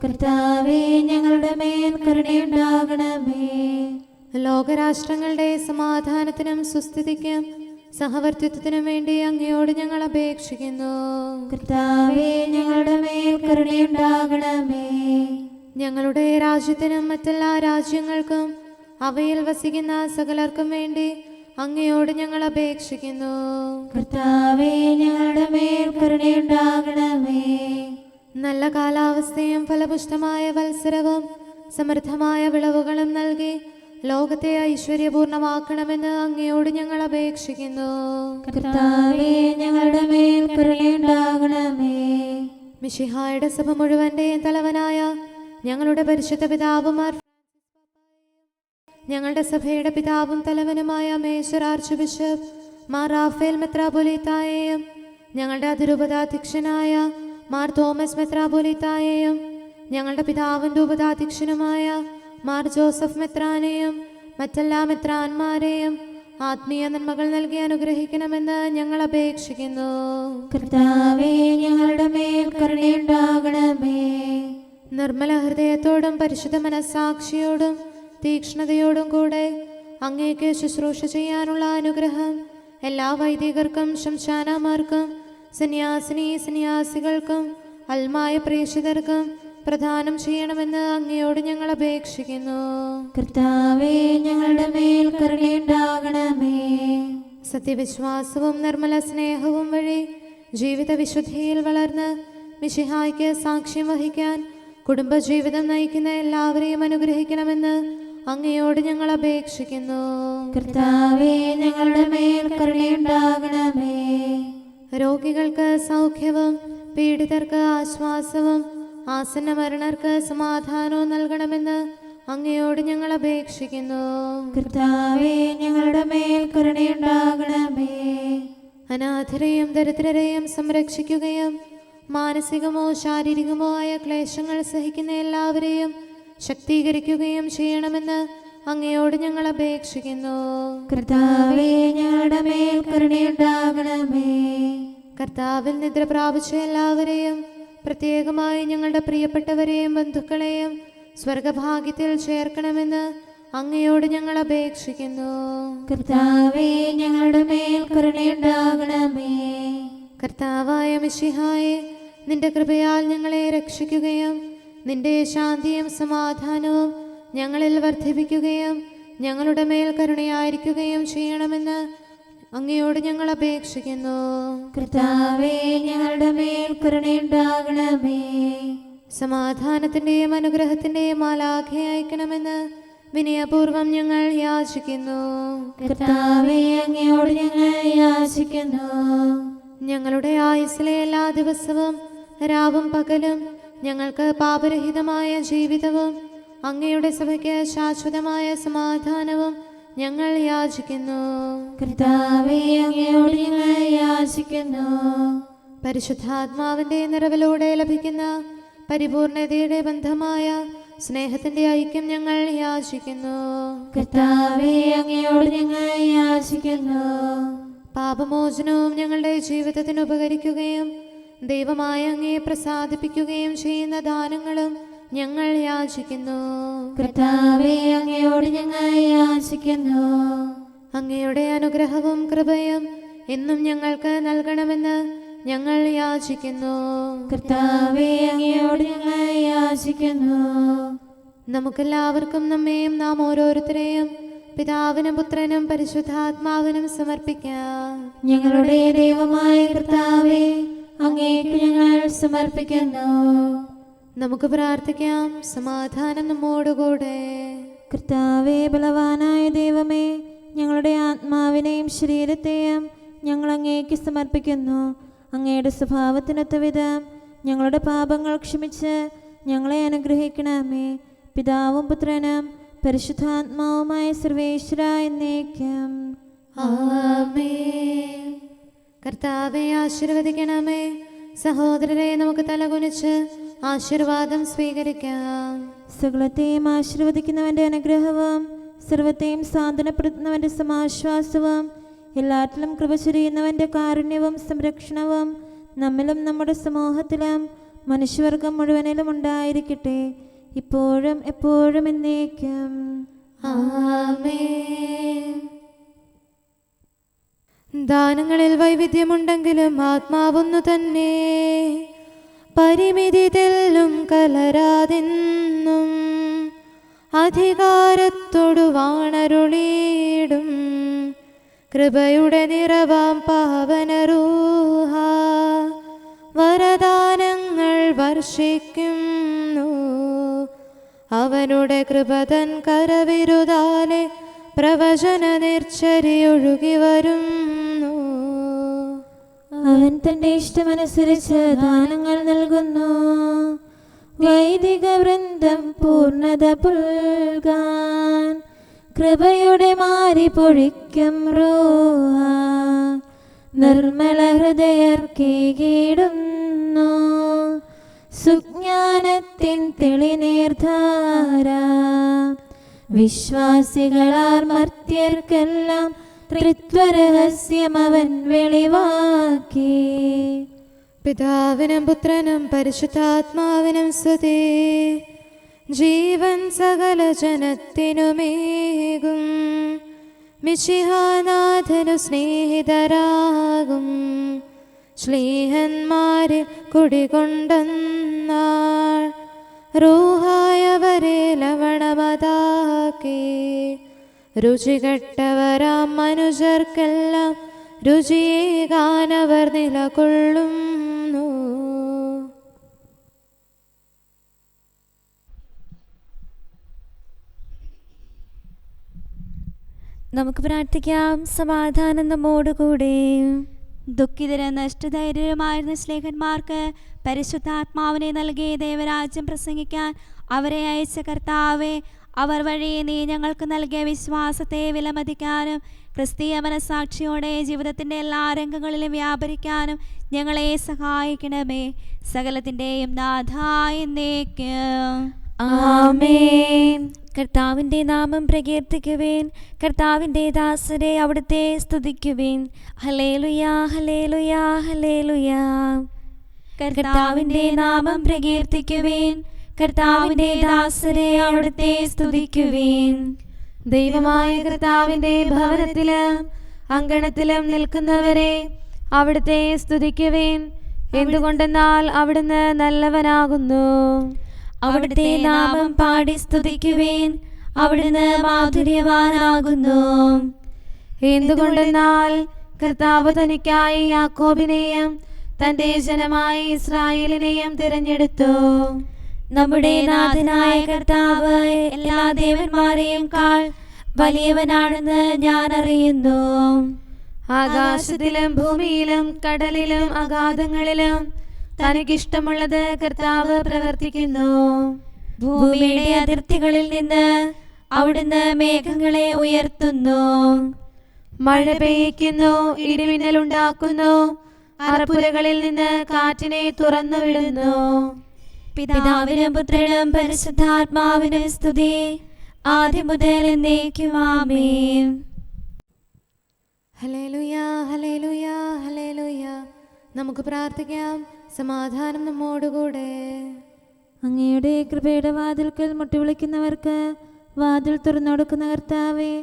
കർത്താവേ, ഞങ്ങളുടെ മേൽ കരുണയുണ്ടാകണമേ. ലോകരാഷ്ട്രങ്ങളുടെ സമാധാനത്തിനും സുസ്ഥിതിക്കും സഹവർത്തിത്വത്തിനും വേണ്ടി അങ്ങയോട് ഞങ്ങൾ അപേക്ഷിക്കുന്നു. കർത്താവേ, ഞങ്ങളുടെ മേൽ കരുണയുണ്ടാകണമേ. ഞങ്ങളുടെ രാജ്യത്തിനും മറ്റെല്ലാ രാജ്യങ്ങൾക്കും അവയിൽ വസിക്കുന്ന സകലർക്കും വേണ്ടി അങ്ങയോട് ഞങ്ങൾ അപേക്ഷിക്കുന്നു. കർത്താവേ, ഞങ്ങളുടെ മേൽ കരുണയുണ്ടാകണമേ. നല്ല കാലാവസ്ഥയും ഫലപുഷ്ടമായ വത്സരവും സമൃദ്ധമായ വിളവുകളും നൽകി ലോകത്തെ ഐശ്വര്യപൂർണമാക്കണമെന്ന് അങ്ങയോട് ഞങ്ങൾ അപേക്ഷിക്കുന്നു. കർത്താവേ, ഞങ്ങളുടെ മേൽ കരുണയുണ്ടാകണമേ. മിശിഹായുടെ സഭ മുഴുവന്റെയും തലവനായ ഞങ്ങളുടെ പരിശുദ്ധ പിതാവുമാർ, ഞങ്ങളുടെ സഭയുടെ പിതാവും തലവനുമായ major archbishop Mar Raphael മെത്രാപൊലീത്തായെയും ഞങ്ങളുടെ അതിരൂപതാധ്യക്ഷനായ മാർ തോമസ് മെത്രാപൊലീത്തായെയും ഞങ്ങളുടെ പിതാവിൻ്റെ ഉപതാധ്യക്ഷനുമായ മാർ ജോസഫ് മെത്രാനെയും മറ്റെല്ലാ മെത്രാന്മാരെയും ആത്മീയ നന്മകൾ നൽകി അനുഗ്രഹിക്കണമെന്ന് ഞങ്ങൾ അപേക്ഷിക്കുന്നു. കർത്താവേ, ഞങ്ങളുടെ മേൽ കരുണയുണ്ടാകണമേ. നിർമ്മല ഹൃദയത്തോടും പരിശുദ്ധ മനസ്സാക്ഷിയോടും തീക്ഷ്ണതയോടും കൂടെ അങ്ങേക്ക് ശുശ്രൂഷ ചെയ്യാനുള്ള അനുഗ്രഹം എല്ലാ വൈദികർക്കും ശംശാനമാർക്കും സന്യാസികൾക്കും അൽമായ പ്രേക്ഷിതർക്കും പ്രദാനം ചെയ്യണമെന്ന് അങ്ങയോട് ഞങ്ങൾ അപേക്ഷിക്കുന്നു. കർത്താവേ, ഞങ്ങളുടെ മേൽ കരുണയുണ്ടാകണമേ. സത്യവിശ്വാസവും നിർമ്മല സ്നേഹവും വഴി ജീവിത വിശുദ്ധിയിൽ വളർന്ന് മിശിഹായ്ക്ക് സാക്ഷ്യം വഹിക്കാൻ കുടുംബജീവിതം നയിക്കുന്ന എല്ലാവരെയും അനുഗ്രഹിക്കണമെന്ന് അങ്ങയോട് ഞങ്ങൾ അപേക്ഷിക്കുന്നു. കർത്താവേ, ഞങ്ങളുടെ മേൽ കരുണയുണ്ടാകണമേ. രോഗികൾക്ക് സൗഖ്യവും പീഡിതർക്ക് ആശ്വാസവും ആസന്ന മരണർക്ക് സമാധാനവും നൽകണമെന്ന് അങ്ങയോട് ഞങ്ങൾ അപേക്ഷിക്കുന്നു. കർത്താവേ, ഞങ്ങളുടെ മേൽ കരുണയുണ്ടാകണമേ. അനാഥരെയും ദരിദ്രരെയും സംരക്ഷിക്കുകയും മാനസികമോ ശാരീരികമോ ആയ ക്ലേശങ്ങൾ സഹിക്കുന്ന എല്ലാവരെയും ശക്തീകരിക്കുകയും ചെയ്യണമെന്ന് അങ്ങയോട് ഞങ്ങൾ അപേക്ഷിക്കുന്നു. കർത്താവേ, ഞങ്ങളുടെ മേൽ കരുണയുണ്ടാകണമേ. കർത്താവിൽ നിദ്ര പ്രാപിച്ച എല്ലാവരെയും, പ്രത്യേകമായി ഞങ്ങളുടെ പ്രിയപ്പെട്ടവരെയും ബന്ധുക്കളെയും സ്വർഗഭാഗ്യത്തിൽ ചേർക്കണമെന്ന് അങ്ങയോട് ഞങ്ങൾ അപേക്ഷിക്കുന്നു. കർത്താവേ, ഞങ്ങളുടെ മേൽ കരുണയുണ്ടാകണമേ. കർത്താവായ മിശിഹായെ, നിന്റെ കൃപയാൽ ഞങ്ങളെ രക്ഷിക്കുകയും നിന്റെ ശാന്തിയും സമാധാനവും ഞങ്ങളിൽ വർദ്ധിപ്പിക്കുകയും ഞങ്ങളുടെ മേൽ കരുണയായിരിക്കുകയും ചെയ്യണമെന്ന് അങ്ങയോട് ഞങ്ങൾ അപേക്ഷിക്കുന്നു. കർത്താവേ, ഞങ്ങളുടെ മേൽ കരുണയുണ്ടാകണമേ. സമാധാനത്തിന്റെയും അനുഗ്രഹത്തിന്റെയും മാലാഖയെ അയക്കണമെന്ന് വിനയപൂർവം ഞങ്ങൾ യാചിക്കുന്നു. കർത്താവേ, അങ്ങയോട് ഞങ്ങൾ യാചിക്കുന്നു. ഞങ്ങളുടെ ആയുസ്സിലെ എല്ലാ ദിവസവും രാവും പകലും ഞങ്ങൾക്ക് പാപരഹിതമായ ജീവിതവും അങ്ങയുടെ സഭയ്ക്ക് ശാശ്വതമായ സമാധാനവും ഞങ്ങൾ യാചിക്കുന്നു. കർത്താവേ, അങ്ങയോട് ഞങ്ങൾ യാചിക്കുന്നു. പരിശുദ്ധാത്മാവിന്റെ നിറവിലൂടെ ലഭിക്കുന്ന പരിപൂർണതയുടെ ബന്ധമായ സ്നേഹത്തിന്റെ ഐക്യം ഞങ്ങൾ യാചിക്കുന്നു. കർത്താവേ, അങ്ങയോട് ഞങ്ങൾ യാചിക്കുന്നു. പാപമോചനവും ഞങ്ങളുടെ ജീവിതത്തിന് ഉപകരിക്കുകയും ദൈവമായ അങ്ങയെ പ്രസാദിപ്പിക്കുകയും ചെയ്യുന്ന ദാനങ്ങളും ഞങ്ങൾ യാചിക്കുന്നു. കർത്താവേ, അങ്ങയോട് ഞങ്ങൾ യാചിക്കുന്നു. അങ്ങയുടെ അനുഗ്രഹവും കൃപയും എന്നും ഞങ്ങൾക്ക് നൽകണമെന്ന് ഞങ്ങൾ യാചിക്കുന്നു. കർത്താവേ, അങ്ങയോട് ഞങ്ങൾ യാചിക്കുന്നു. നമുക്കെല്ലാവർക്കും നമ്മെയും നാം ഓരോരുത്തരെയും പിതാവിനും പുത്രനും പരിശുദ്ധാത്മാവിനും സമർപ്പിക്കാം. ഞങ്ങളുടെ ദൈവമായ കർത്താവേ, അങ്ങേക്ക് ഞങ്ങൾ സമർപ്പിക്കുന്നു. നമുക്ക് പ്രാർത്ഥിക്കാം. സമാധാനം നമ്മോടുകൂടെ. കർത്താവേ, ബലവാനായ ദൈവമേ, ഞങ്ങളുടെ ആത്മാവിനെയും ശരീരത്തെയും ഞങ്ങൾ അങ്ങേക്ക് സമർപ്പിക്കുന്നു. അങ്ങയുടെ സ്വഭാവത്തിനൊത്ത വിധം ഞങ്ങളുടെ പാപങ്ങൾ ക്ഷമിച്ച് ഞങ്ങളെ അനുഗ്രഹിക്കണമേ. പിതാവും പുത്രനും പരിശുദ്ധാത്മാവുമായ സർവേശ്വര എന്നേക്കും ആമേൻ. കർത്താവെ ആശീർവദിക്കണമേ. സഹോദരരെ, നമുക്ക് തലകുനിച്ച് ആശീർവാദം സ്വീകരിക്കാം. സകലത്തെയും ആശീർവദിക്കുന്നവന്റെ അനുഗ്രഹവും സർവത്തെയും സാന്ത്വനപ്പെടുത്തുന്നവന്റെ സമാശ്വാസവും എല്ലാറ്റിലും കൃപ ചൊരിയുന്നവന്റെ കാരുണ്യവും സംരക്ഷണവും നമ്മിലും നമ്മുടെ സമൂഹത്തിലും മനുഷ്യവർഗം മുഴുവനിലും ഉണ്ടായിരിക്കട്ടെ, ഇപ്പോഴും എപ്പോഴും എന്നേക്കും ആമേൻ. ദാനങ്ങളിൽ വൈവിധ്യമുണ്ടെങ്കിലും ആത്മാവൊന്നു തന്നെ, പരിമിതി തെല്ലും കലരാതെന്നും അധികാരത്തോടു വാണരുളീടും കൃപയുടെ നിറവാം പാവനരൂഹ വരദാനങ്ങൾ വർഷിക്കുന്നു. അവനുടെ കൃപതൻ കരവിരുതാലെ പ്രവചന നിർച്ചരിയൊഴുകി വരുന്നു. അവൻ തന്റെ ഇഷ്ടമനുസരിച്ച് ദാനങ്ങൾ നൽകുന്നു. വൈദിക വൃന്ദം പൂർണ്ണത പുൽകാൻ കൃപയുടെ മാരി പൊഴിക്കും റൂഹ നിർമ്മല ഹൃദയർക്കേകിടുന്നു. സുജ്ഞാനത്തിൻ തെളിനീർധാര വിശ്വാസികളാർ മർത്യർക്കെല്ലാം ത്രിത്വരഹസ്യം അവൻ വെളിവാക്കി. പിതാവിനും പുത്രനും പരിശുദ്ധാത്മാവിനും സ്തുതി. ജീവൻ സകല ജനത്തിനുമേകും മിശിഹാനാഥനു സ്നേഹിതരാകും ശ്ലീഹന്മാരെ കുടികൊണ്ടെന്നാൾ റൂഹായവരെ ലവണമതാക്കി. രുചികെട്ടവരാം മനുഷ്യർക്കെല്ലാം രുചിയേകാനവർ നിലകൊള്ളുന്നു. നമുക്ക് പ്രാർത്ഥിക്കാം. സമാധാനം നമ്മോടുകൂടെ. ദുഃഖിതരും നഷ്ടധൈര്യരുമായിരുന്ന സ്ലേഹന്മാർക്ക് പരിശുദ്ധാത്മാവിനെ നൽകി ദൈവരാജ്യം പ്രസംഗിക്കാൻ അവരെ അയച്ച കർത്താവേ, അവർ വഴി നീ ഞങ്ങൾക്ക് നൽകിയ വിശ്വാസത്തെ വിലമതിക്കാനും ക്രിസ്തീയ മനസാക്ഷിയോടെ ജീവിതത്തിൻ്റെ എല്ലാ രംഗങ്ങളിലും വ്യാപരിക്കാനും ഞങ്ങളെ സഹായിക്കണമേ. സകലത്തിൻ്റെയും നാഥായ എന്നേക്കും. ആമേൻ. കർത്താവിൻ്റെ നാമം പ്രകീർത്തിക്കുവേൻ, കർത്താവിൻ്റെ ദാസരെ അവിടുത്തെ സ്തുതിക്കുവേൻ. ഹല്ലേലൂയാ ഹല്ലേലൂയാ ഹല്ലേലൂയാ. കർത്താവിൻ്റെ നാമം പ്രകീർത്തിക്കുവേൻ, കർത്താവിൻ്റെ ദാസരെ അവിടുത്തെ സ്തുതിക്കുവേൻ. ദൈവമായ കർത്താവിൻ്റെ ഭവനത്തിലും അങ്കണത്തിലും നിൽക്കുന്നവരെ അവിടുത്തെ സ്തുതിക്കുവേൻ. എന്തുകൊണ്ടെന്നാൽ അവിടുന്ന് നല്ലവനാകുന്നു. അവിടുത്തെ നാമം പാടി സ്തുതിക്കുവേൻ, അവിടുന്ന് മാധുര്യവാനാകുന്നു. എന്തുകൊണ്ടെന്നാൽ കർത്താവ് തനിക്കായി യാക്കോബിനെയും തന്റെ ജനമായ ഇസ്രായേലിനെയും തിരഞ്ഞെടുത്തു. നമ്മുടെ നാഥനായ കർത്താവ് എല്ലാ ദേവന്മാരെയും കാൾ വലിയവനാണെന്ന് ഞാൻ അറിയുന്നു. ആകാശത്തിലും ഭൂമിയിലും കടലിലും അഗാധങ്ങളിലും തനിക്കിഷ്ടമുള്ളത് കർത്താവ് പ്രവർത്തിക്കുന്നു. ഭൂമിയുടെ അതിർത്തികളിൽ നിന്ന് അവിടുന്ന് മേഘങ്ങളെ ഉയർത്തുന്നു. മഴ പെയ്യിക്കുന്നു, ഇടിമിന്നലുണ്ടാക്കുന്നു, അറപ്പുരകളിൽ നിന്ന് കാറ്റിനെ തുറന്നു വിടുന്നു. പിതാവിനും പുത്രനും പരിശുദ്ധാത്മാവിനും സ്തുതി, ആദ്യം മുതൽ എന്നേക്കും. ആമേൻ. ഹല്ലേലൂയാ ഹല്ലേലൂയാ ഹല്ലേലൂയാ. നമുക്ക് പ്രാർത്ഥിക്കാം. സമാധാനം നമ്മോടുകൂടെ. അങ്ങയുടെ കൃപയുടെ വാതിൽക്കൽ മുട്ടിവിളിക്കുന്നവർക്ക് വാതിൽ തുറന്നുകൊടുക്കുന്ന കർത്താവേ,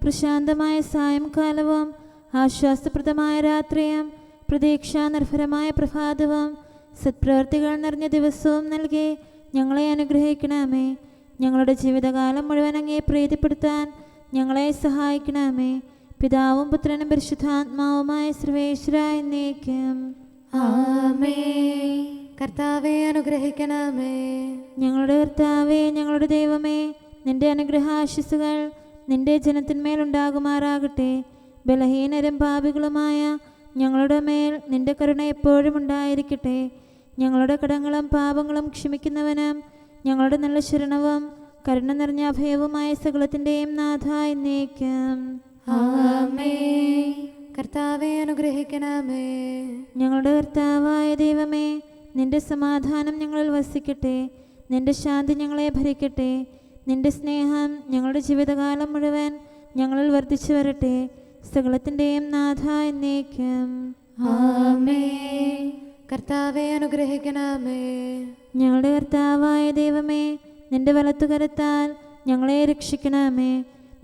പ്രശാന്തമായ സായംകാലവും ആശ്വാസപ്രദമായ രാത്രിയും പ്രതീക്ഷാനിർഭരമായ പ്രഭാതവും സത്പ്രവർത്തികൾ നിറഞ്ഞ ദിവസവും നൽകി ഞങ്ങളെ അനുഗ്രഹിക്കണമേ. ഞങ്ങളുടെ ജീവിതകാലം മുഴുവൻ അങ്ങയെ പ്രീതിപ്പെടുത്താൻ ഞങ്ങളെ സഹായിക്കണമേ. പിതാവും പുത്രനും പരിശുദ്ധാത്മാവുമായ സർവേശ്വരായ എന്നേക്കും. ആമേൻ. കർത്താവേ അനുഗ്രഹിക്കണമേ. ഞങ്ങളുടെ കർത്താവേ, ഞങ്ങളുടെ ദൈവമേ, നിന്റെ അനുഗ്രഹാശിസുകൾ നിന്റെ ജനത്തിന്മേലുണ്ടാകുമാറാകട്ടെ. ബലഹീനരും പാപികളുമായ ഞങ്ങളുടെ മേൽ നിന്റെ കരുണ എപ്പോഴും ഉണ്ടായിരിക്കട്ടെ. ഞങ്ങളുടെ കടങ്ങളും പാപങ്ങളും ക്ഷമിക്കുന്നവനും ഞങ്ങളുടെ നല്ല ശരണവും കരുണ നിറഞ്ഞ അഭയവുമായ സകലത്തിൻ്റെയും നാഥ എന്നേക്കും. ആമേൻ. കർത്താവേ അനുഗ്രഹിക്കണമേ. ഞങ്ങളുടെ കർത്താവായ ദൈവമേ, നിന്റെ സമാധാനം ഞങ്ങളിൽ വസിക്കട്ടെ. നിന്റെ ശാന്തി ഞങ്ങളെ ഭരിക്കട്ടെ. നിന്റെ സ്നേഹം ഞങ്ങളുടെ ജീവിതകാലം മുഴുവൻ ഞങ്ങളിൽ വർദ്ധിച്ചു വരട്ടെ. സകലത്തിൻ്റെയും നാഥ എന്നേക്കും. ആമേൻ. കർത്താവേ അനുഗ്രഹിക്കണമേ. ഞങ്ങളുടെ കർത്താവായ ദൈവമേ, നിന്റെ വലത്തുകരത്താൽ ഞങ്ങളെ രക്ഷിക്കണമേ.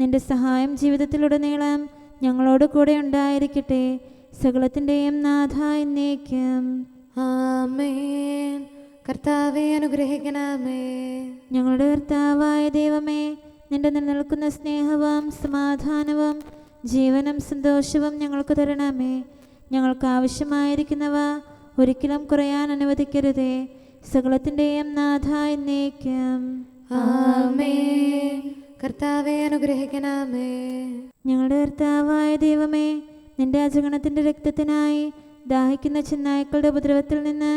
നിന്റെ സഹായം ജീവിതത്തിലുടനീളം ഞങ്ങളോട് കൂടെ ഉണ്ടായിരിക്കട്ടെ. സകലത്തിൻ്റെയും നാഥ എന്നേക്കും. ആമേൻ. കർത്താവേ അനുഗ്രഹിക്കണമേ. ഞങ്ങളുടെ കർത്താവായ ദൈവമേ, നിന്റെ നിലനിൽക്കുന്ന സ്നേഹവും സമാധാനവും ജീവനും സന്തോഷവും ഞങ്ങൾക്ക് തരണമേ. ഞങ്ങൾക്ക് ആവശ്യമായിരിക്കുന്നവ ഒരിക്കലും കുറയാൻ അനുവദിക്കരുതേ. സകലത്തിൻ്റെയും നാഥ എന്നേക്കും. ആമേൻ. കർത്താവേ അനുഗ്രഹിക്കണമേ. ഞങ്ങളുടെ കർത്താവായ ദൈവമേ, നിന്റെ അജഗണത്തിൻ്റെ രക്തത്തിനായി ദാഹിക്കുന്ന ചെന്നായ്ക്കളുടെ ഉപദ്രവത്തിൽ നിന്ന്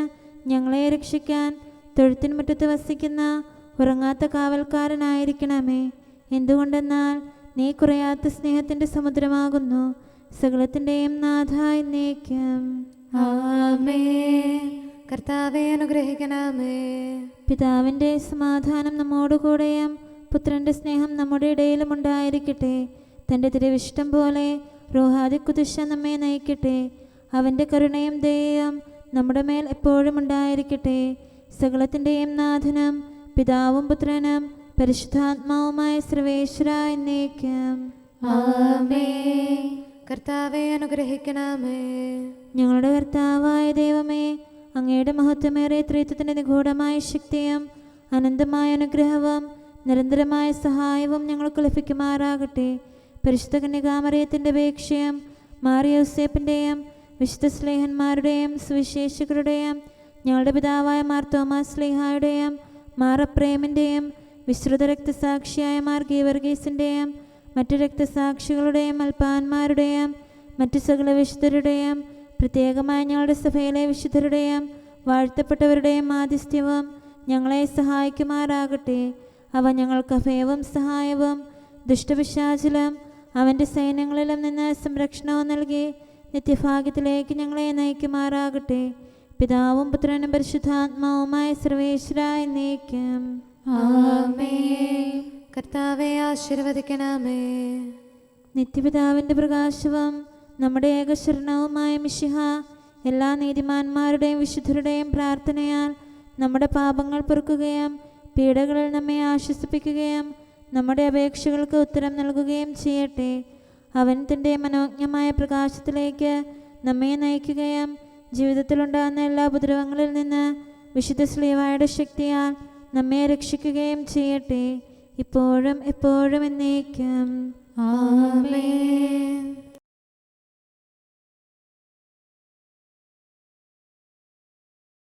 ഞങ്ങളെ രക്ഷിക്കാൻ തൊഴുത്തിൻ മുറ്റത്ത് വസിക്കുന്ന ഉറങ്ങാത്ത കാവൽക്കാരനായിരിക്കണമേ. എന്തുകൊണ്ടെന്നാൽ നീ കുറയാത്ത സ്നേഹത്തിൻ്റെ സമുദ്രമാകുന്നു. സകലത്തിൻ്റെയും നാഥ എന്നേക്കും. ആമേൻ. കർത്താവേ അനുഗ്രഹിക്കണമേ. പിതാവിൻ്റെ സമാധാനം നമ്മോടുകൂടെയും പുത്രൻ്റെ സ്നേഹം നമ്മുടെ ഇടയിലും ഉണ്ടായിരിക്കട്ടെ. തൻ്റെ തിരുവിഷ്ടം പോലെ റോഹാദിക്കുദിശ നമ്മെ നയിക്കട്ടെ. അവൻ്റെ കരുണയും ദയയും നമ്മുടെ മേൽ എപ്പോഴും ഉണ്ടായിരിക്കട്ടെ. സകലത്തിൻ്റെയും നാഥനും പിതാവും പുത്രനും പരിശുദ്ധാത്മാവുമായ സർവേശ്വര എന്നേക്കും. ആമേൻ. കർത്താവേ അനുഗ്രഹിക്കണമേ. ഞങ്ങളുടെ കർത്താവായ ദൈവമേ, അങ്ങയുടെ മഹത്വമേറിയ ത്രിത്വത്തിൻ്റെ നിഗൂഢമായ ശക്തിയും അനന്തമായ അനുഗ്രഹവും നിരന്തരമായ സഹായവും ഞങ്ങൾക്ക് ലഭിക്കുമാറാകട്ടെ. പരിശുദ്ധ കന്യകാമറിയത്തിൻ്റെ അപേക്ഷയും മാറിയോസേപ്പിൻ്റെയും വിശുദ്ധ സ്ലേഹന്മാരുടെയും സുവിശേഷകരുടെയും ഞങ്ങളുടെ പിതാവായ മാർ തോമാസ് സ്ലീഹായുടെയും മാർ അപ്രേമിൻ്റെയും വിശ്രുത രക്തസാക്ഷിയായ മാർ ഗീവർഗീസിൻ്റെയും മറ്റു രക്തസാക്ഷികളുടെയും അൽപ്പാന്മാരുടെയും മറ്റു സകല വിശുദ്ധരുടെയും പ്രത്യേകമായി ഞങ്ങളുടെ സഭയിലെ വിശുദ്ധരുടെയും വാഴ്ത്തപ്പെട്ടവരുടെയും മാധ്യസ്ഥ്യവും ഞങ്ങളെ സഹായിക്കുമാറാകട്ടെ. അവ ഞങ്ങൾക്ക് അഭയവും സഹായവും ദുഷ്ടപിശാചിലും അവൻ്റെ സൈന്യങ്ങളിലും നിന്ന് സംരക്ഷണവും നൽകി നിത്യഭാഗ്യത്തിലേക്ക് ഞങ്ങളെ നയിക്കുമാറാകട്ടെ. പിതാവും പുത്രനും പരിശുദ്ധാത്മാവുമായ സർവേശ്വരായ എന്നേക്കും ആമേൻ. കർത്താവെ ആശീർവദിക്കണമേ. നിത്യപിതാവിൻ്റെ പ്രകാശവും നമ്മുടെ ഏകശരണവുമായ മിശിഹ എല്ലാ നീതിമാന്മാരുടെയും വിശുദ്ധരുടെയും പ്രാർത്ഥനയാൽ നമ്മുടെ പാപങ്ങൾ പൊറുക്കുകയും പീഡകളിൽ നമ്മെ ആശ്വസിപ്പിക്കുകയും നമ്മുടെ അപേക്ഷകൾക്ക് ഉത്തരം നൽകുകയും ചെയ്യട്ടെ. അവൻ തൻ്റെ മനോജ്ഞമായ പ്രകാശത്തിലേക്ക് നമ്മെ നയിക്കുകയും ജീവിതത്തിലുണ്ടാകുന്ന എല്ലാ ഉപദ്രവങ്ങളിൽ നിന്ന് വിശുദ്ധ ശ്ലീഹായുടെ ശക്തിയാൽ നമ്മെ രക്ഷിക്കുകയും ചെയ്യട്ടെ, ഇപ്പോഴും എപ്പോഴും എന്നേക്കും ആമേൻ.